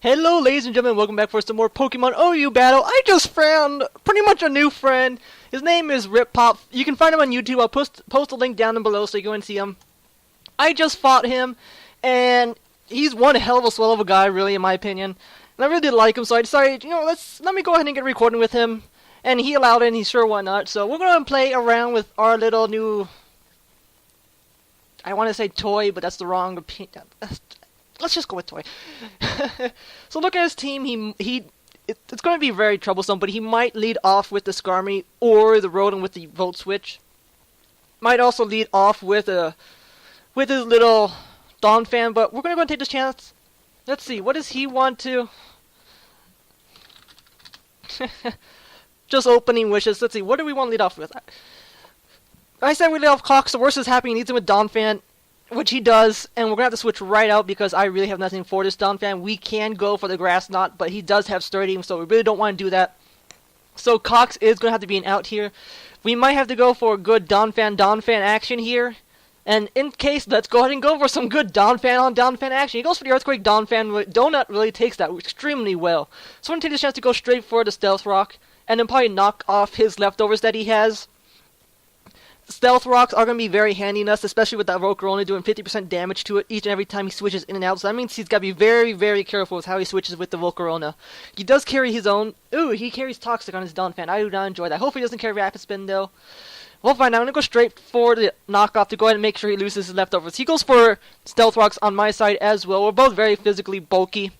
Hello ladies and gentlemen, welcome back for some more Pokemon OU battle. I just found pretty much a new friend. His name is Rip Pop. You can find him on YouTube. I'll post a link down below so you go and see him. I just fought him, and he's one hell of a swell of a guy, really, in my opinion. And I really did like him, so I decided, let me go ahead and get recording with him. And he allowed it, and he sure why not. So we're going to play around with our little new, I want to say toy, but that's the wrong opinion. Let's just go with toy. So look at his team. It's going to be very troublesome, but he might lead off with the Skarmy or the Rodent with the Volt Switch. Might also lead off with his little Donphan, but we're going to go and take this chance. Let's see, what does he want to... Just opening wishes. Let's see, what do we want to lead off with? I said we lead off Cox. The worst is happening. He needs him with Donphan, which he does, and we're going to have to switch right out because I really have nothing for this Donphan. We can go for the Grass Knot, but he does have Sturdy, so we really don't want to do that. So Cox is going to have to be an out here. We might have to go for a good Donphan action here. And in case, let's go ahead and go for some good Donphan on Donphan action. He goes for the Earthquake Donphan. Donut really takes that extremely well. So I'm going to take this chance to go straight for the Stealth Rock, and then probably knock off his leftovers that he has. Stealth Rocks are going to be very handy in us, especially with that Volcarona doing 50% damage to it each and every time he switches in and out. So that means he's got to be very, very careful with how he switches with the Volcarona. He does carry his own... Ooh, he carries Toxic on his Donphan. I do not enjoy that. Hopefully he doesn't carry Rapid Spin, though. We'll find out. I'm going to go straight for the knockoff to go ahead and make sure he loses his leftovers. He goes for Stealth Rocks on my side as well. We're both very physically bulky.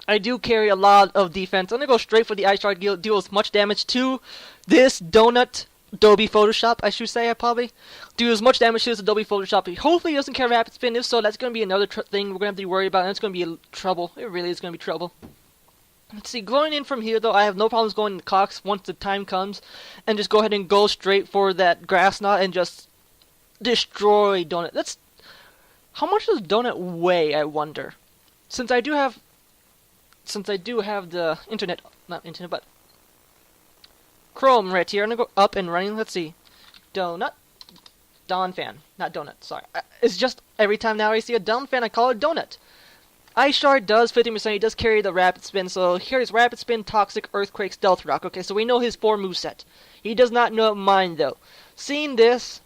I do carry a lot of defense. I'm going to go straight for the Ice Shard, deal as much damage to this Donut... Adobe Photoshop, I should say. I probably do as much damage to this Adobe Photoshop. Hopefully he doesn't carry Rapid Spin. If so, that's going to be another thing we're going to have to worry about, and it's going to be trouble. It really is going to be trouble. Let's see, going in from here, though, I have no problems going to Cox once the time comes, and just go ahead and go straight for that Grass Knot and just destroy Donut. How much does Donut weigh, I wonder? Since I do have the internet, not internet, but Chrome right here. I'm going to go up and running. Let's see. Donut. Donphan. Not Donut. Sorry. It's just every time now I see a Donphan, I call it Donut. Ice Shard does 50%. He does carry the Rapid Spin. So here's Rapid Spin, Toxic, Earthquake, Stealth Rock. Okay, so we know his 4 moveset. He does not know mine, though. Seeing this,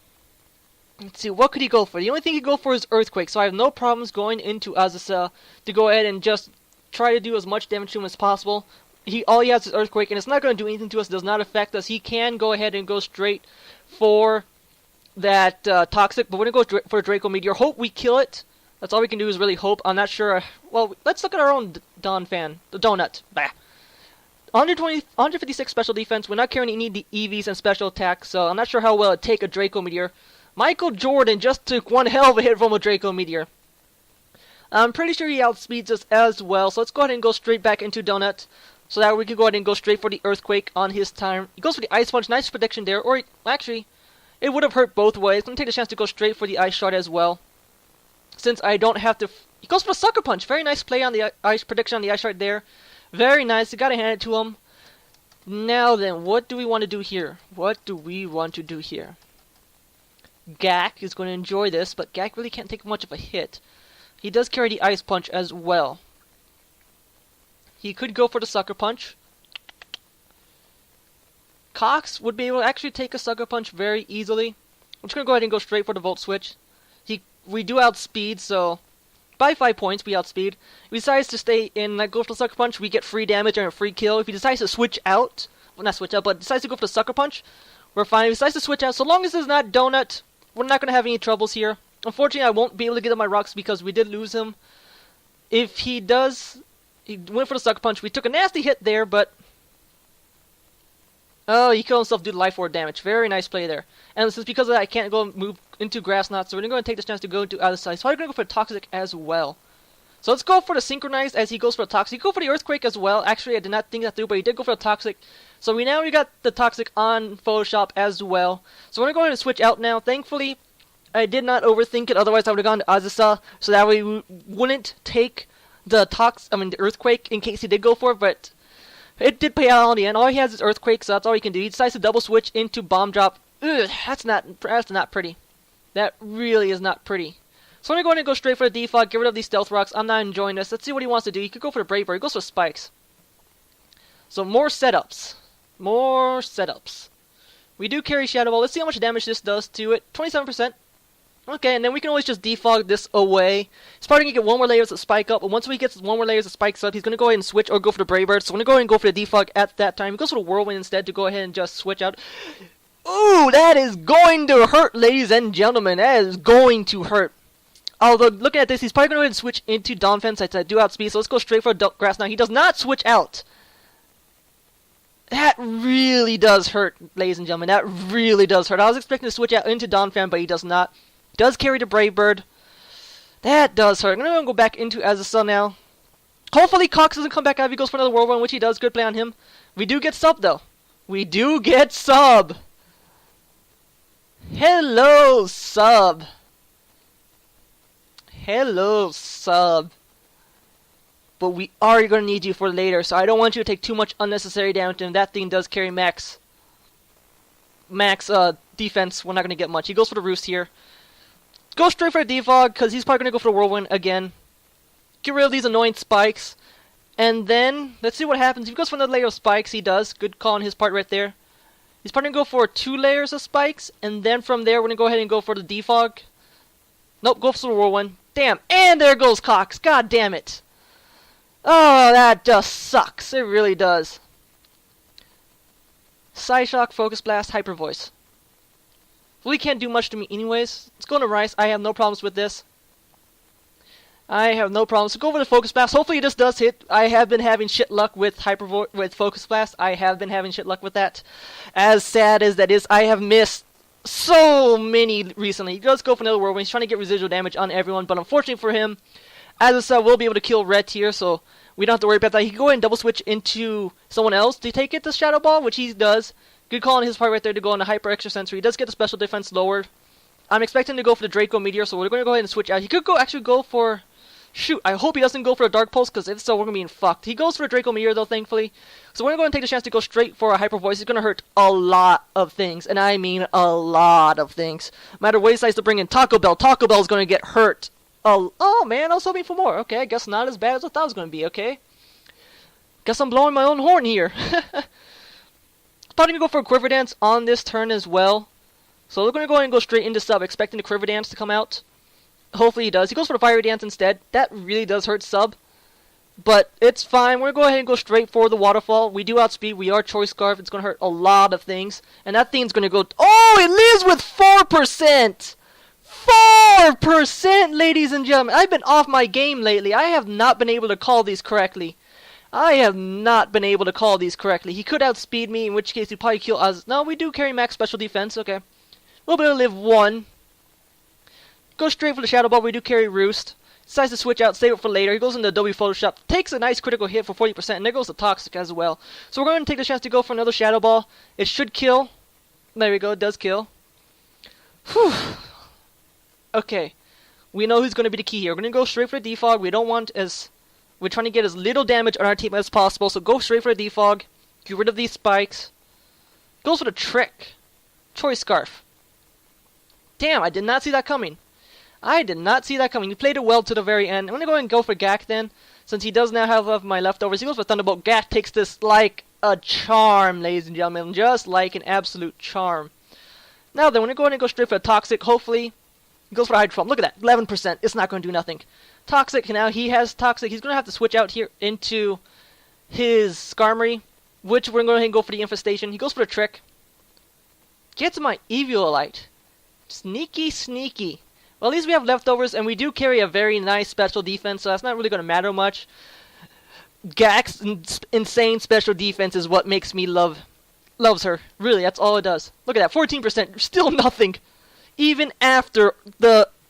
let's see. What could he go for? The only thing he could go for is Earthquake. So I have no problems going into Azazel to go ahead and just try to do as much damage to him as possible. All he has is Earthquake, and it's not going to do anything to us. It does not affect us. He can go ahead and go straight for that Toxic, but we're going to go for a Draco Meteor. Hope we kill it. That's all we can do is really hope. I'm not sure. Well, let's look at our own Donphan. The Donut. Bah. 156 special defense. We're not carrying any EVs and special attacks, so I'm not sure how well it'd take a Draco Meteor. Michael Jordan just took one hell of a hit from a Draco Meteor. I'm pretty sure he outspeeds us as well, so let's go ahead and go straight back into Donut. So that we can go ahead and go straight for the Earthquake on his time. He goes for the Ice Punch. Nice prediction there. Or, actually, it would have hurt both ways. I'm going to take the chance to go straight for the Ice Shard as well. Since I don't have to... He goes for the Sucker Punch. Very nice play on the Ice prediction on the Ice Shard there. Very nice. You got to hand it to him. Now then, what do we want to do here? Gak is going to enjoy this, but Gak really can't take much of a hit. He does carry the Ice Punch as well. He could go for the Sucker Punch. Cox would be able to actually take a Sucker Punch very easily. I'm just going to go ahead and go straight for the Volt Switch. We do outspeed, so by 5 points we outspeed. If he decides to stay in and go for the Sucker Punch, we get free damage and a free kill. If he decides to switch out, well, not switch out, but decides to go for the Sucker Punch, we're fine. If he decides to switch out, so long as it's not Donut, we're not going to have any troubles here. Unfortunately, I won't be able to get up my rocks because we did lose him. If he does... He went for the Sucker Punch. We took a nasty hit there, but... Oh, he killed himself due to Life Orb damage. Very nice play there. And since because of that, I can't go move into Grass Knot, so we're going to go and take this chance to go into other side. So I'm going to go for Toxic as well. So let's go for the Synchronized as he goes for the Toxic. He go for the Earthquake as well. Actually, I did not think that through, but he did go for the Toxic. So we got the Toxic on Photoshop as well. So we're going to go ahead and switch out now. Thankfully, I did not overthink it. Otherwise, I would have gone to Azazel, so that way we wouldn't take the Earthquake in case he did go for it, but it did pay out in the end. All he has is Earthquake, so that's all he can do. He decides to double switch into Bomb Drop. Ugh, that's not pretty. That really is not pretty. So we're going to go straight for the defog, get rid of these stealth rocks. I'm not enjoying this. Let's see what he wants to do. He could go for the Brave Bird. He goes for spikes. So more setups. More setups. We do carry Shadow Ball. Let's see how much damage this does to it. 27%. Okay, and then we can always just defog this away. He's probably going to get one more layers of spike up, but once he gets one more layers of spikes up, he's going to go ahead and switch or go for the Brave Bird. So I'm going to go ahead and go for the defog at that time. He goes for the Whirlwind instead to go ahead and just switch out. Ooh, that is going to hurt, ladies and gentlemen. That is going to hurt. Although, looking at this, he's probably going to go ahead and switch into Dawn Fence. I do outspeed, so let's go straight for Grass now. He does not switch out. That really does hurt, ladies and gentlemen. That really does hurt. I was expecting to switch out into Dawn Fan, but he does not. Does carry the Brave Bird. That does hurt. I'm going to go back into Azazel now. Hopefully Cox doesn't come back out if he goes for another Whirlwind, which he does. Good play on him. We do get sub, though. We do get sub. Hello, sub. Hello, sub. But we are going to need you for later, so I don't want you to take too much unnecessary damage, and that thing does carry max defense. We're not going to get much. He goes for the Roost here. Go straight for a defog, because he's probably going to go for the Whirlwind again. Get rid of these annoying spikes. And then, let's see what happens. If he goes for another layer of spikes, he does. Good call on his part right there. He's probably going to go for 2 layers of spikes, and then from there, we're going to go ahead and go for the defog. Nope, go for the Whirlwind. Damn, and there goes Cox. God damn it. Oh, that just sucks. It really does. Psyshock, Focus Blast, Hyper Voice. Well, he can't do much to me anyways. Let's go to Rice. I have no problems with this. I have no problems. So go over the Focus Blast. Hopefully this does hit. I have been having shit luck with with Focus Blast. I have been having shit luck with that. As sad as that is, I have missed so many recently. He does go for another Whirlwind. He's trying to get residual damage on everyone, but unfortunately for him, Azazel will be able to kill Red here, so we don't have to worry about that. He can go ahead and double switch into someone else to take it to Shadow Ball, which he does. Good call on his part right there to go on the Hyper Extra Sensor. He does get the special defense lowered. I'm expecting to go for the Draco Meteor, so we're going to go ahead and switch out. He could actually go for... Shoot, I hope he doesn't go for a Dark Pulse, because if so, we're going to be fucked. He goes for a Draco Meteor, though, thankfully. So we're going to go and take the chance to go straight for a Hyper Voice. It's going to hurt a lot of things, and I mean a lot of things. No matter what he decides to bring in Taco Bell is going to get hurt. Oh, man, I was hoping for more. Okay, I guess not as bad as I thought it was going to be, okay? Guess I'm blowing my own horn here. Probably going to go for a Quiver Dance on this turn as well. So we're going to go ahead and go straight into sub, expecting the Quiver Dance to come out. Hopefully he does. He goes for the Fiery Dance instead. That really does hurt sub. But it's fine. We're going to go ahead and go straight for the Waterfall. We do outspeed. We are Choice Scarf. It's going to hurt a lot of things. And that thing's going to go... Oh, it lives with 4%! 4%, ladies and gentlemen. I've been off my game lately. I have not been able to call these correctly. He could outspeed me, in which case he'd probably kill us. No, we do carry max special defense. Okay. We'll be able to live 1. Go straight for the Shadow Ball. We do carry Roost. Decides to switch out, save it for later. He goes into Adobe Photoshop. Takes a nice critical hit for 40%. And there goes the Toxic as well. So we're going to take the chance to go for another Shadow Ball. It should kill. There we go. It does kill. Whew. Okay. We know who's going to be the key here. We're going to go straight for the defog. We don't want as... We're trying to get as little damage on our team as possible. So go straight for the defog. Get rid of these spikes. Goes for the Trick. Choice Scarf. Damn, I did not see that coming. You played it well to the very end. I'm going to go ahead and go for Gak then, since he does now have my leftovers. He goes for Thunderbolt. Gak takes this like a charm, ladies and gentlemen. Just like an absolute charm. Now then, we're going to go ahead and go straight for the Toxic. Hopefully, he goes for Hydro Pump. Look at that. 11%. It's not going to do nothing. Toxic, now he has Toxic. He's going to have to switch out here into his Skarmory, which we're going to go ahead and go for the Infestation. He goes for the Trick. Gets my Eviolite. Sneaky, sneaky. Well, at least we have leftovers, and we do carry a very nice special defense, so that's not really going to matter much. Gak's insane special defense is what makes me loves her. Really, that's all it does. Look at that, 14%, still nothing. Even after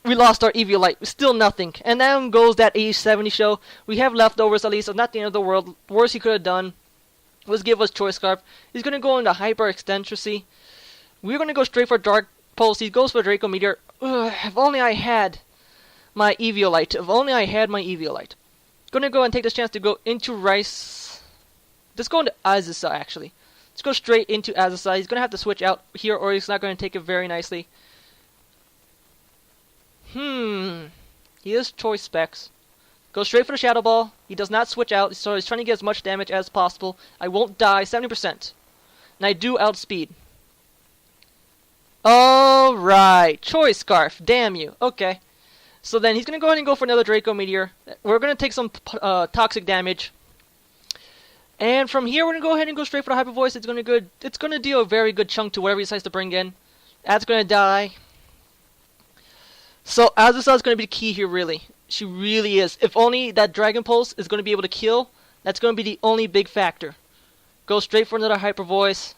we lost our Eviolite, still nothing. And then goes that age 70 show. We have leftovers at least, so not the end of the world. Worst he could have done was give us Choice Scarf. He's going to go into Hyper Extentracy. We're going to go straight for Dark Pulse. He goes for Draco Meteor. Ugh, if only I had my Eviolite. Gonna go and take this chance to go into Rice. Let's go into Azazel, actually. Let's go straight into Azazel. He's gonna have to switch out here, or he's not gonna take it very nicely. He is choice specs. Go straight for the Shadow Ball. He does not switch out, so he's trying to get as much damage as possible. I won't die, 70%. And I do outspeed. Alright, Choice Scarf, damn you. Okay. So then he's going to go ahead and go for another Draco Meteor. We're going to take some toxic damage. And from here, we're going to go ahead and go straight for the Hyper Voice. It's going to deal a very good chunk to whatever he decides to bring in. That's going to die. So Azusa is going to be the key here, really. She really is. If only that Dragon Pulse is going to be able to kill, that's going to be the only big factor. Go straight for another Hyper Voice.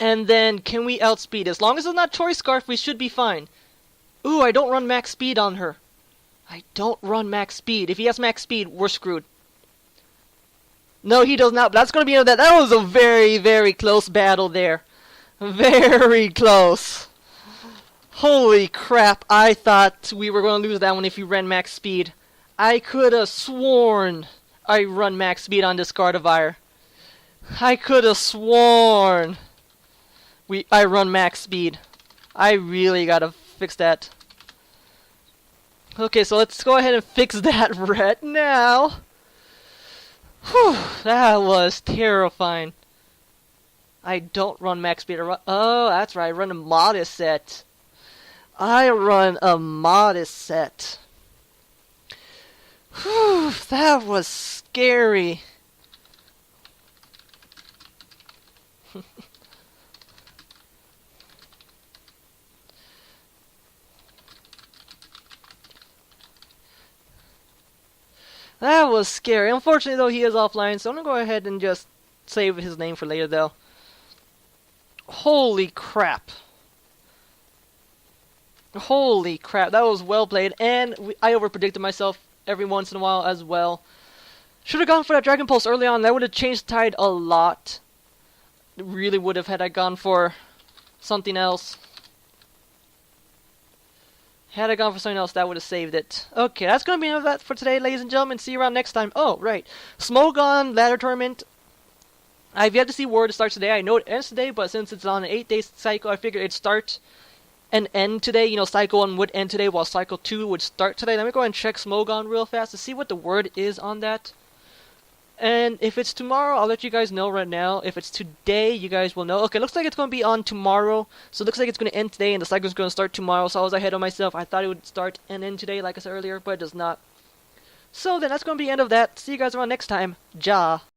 And then, can we outspeed? As long as it's not Choice Scarf, we should be fine. Ooh, I don't run max speed on her. I don't run max speed. If he has max speed, we're screwed. No, he does not. But that's going to be that. That was a very, very close battle there. Very close. Holy crap. I thought we were going to lose that one if he ran max speed. I could have sworn I run max speed on this Gardevoir. I could have sworn I run max speed. I really gotta fix that. Okay, so let's go ahead and fix that right now. Whew, that was terrifying. I don't run max speed. Oh, that's right. I run a modest set. I run a modest set. Whew, that was scary. That was scary. Unfortunately, though, he is offline, so I'm going to go ahead and just save his name for later, though. Holy crap. Holy crap, that was well played, and I overpredicted myself every once in a while as well. Should have gone for that Dragon Pulse early on. That would have changed the tide a lot. It really would have had I gone for something else. Had I gone for something else, that would have saved it. Okay, that's going to be enough of that for today, ladies and gentlemen. See you around next time. Oh, right. Smogon Ladder Tournament. I've yet to see where it starts today. I know it ends today, but since it's on an 8-day cycle, I figured it'd start and end today. You know, Cycle 1 would end today, while Cycle 2 would start today. Let me go ahead and check Smogon real fast to see what the word is on that. And if it's tomorrow, I'll let you guys know right now. If it's today, you guys will know. Okay, looks like it's going to be on tomorrow. So it looks like it's going to end today, and the cycle is going to start tomorrow. So I was ahead of myself. I thought it would start and end today, like I said earlier, but it does not. So then that's going to be the end of that. See you guys around next time. Ja.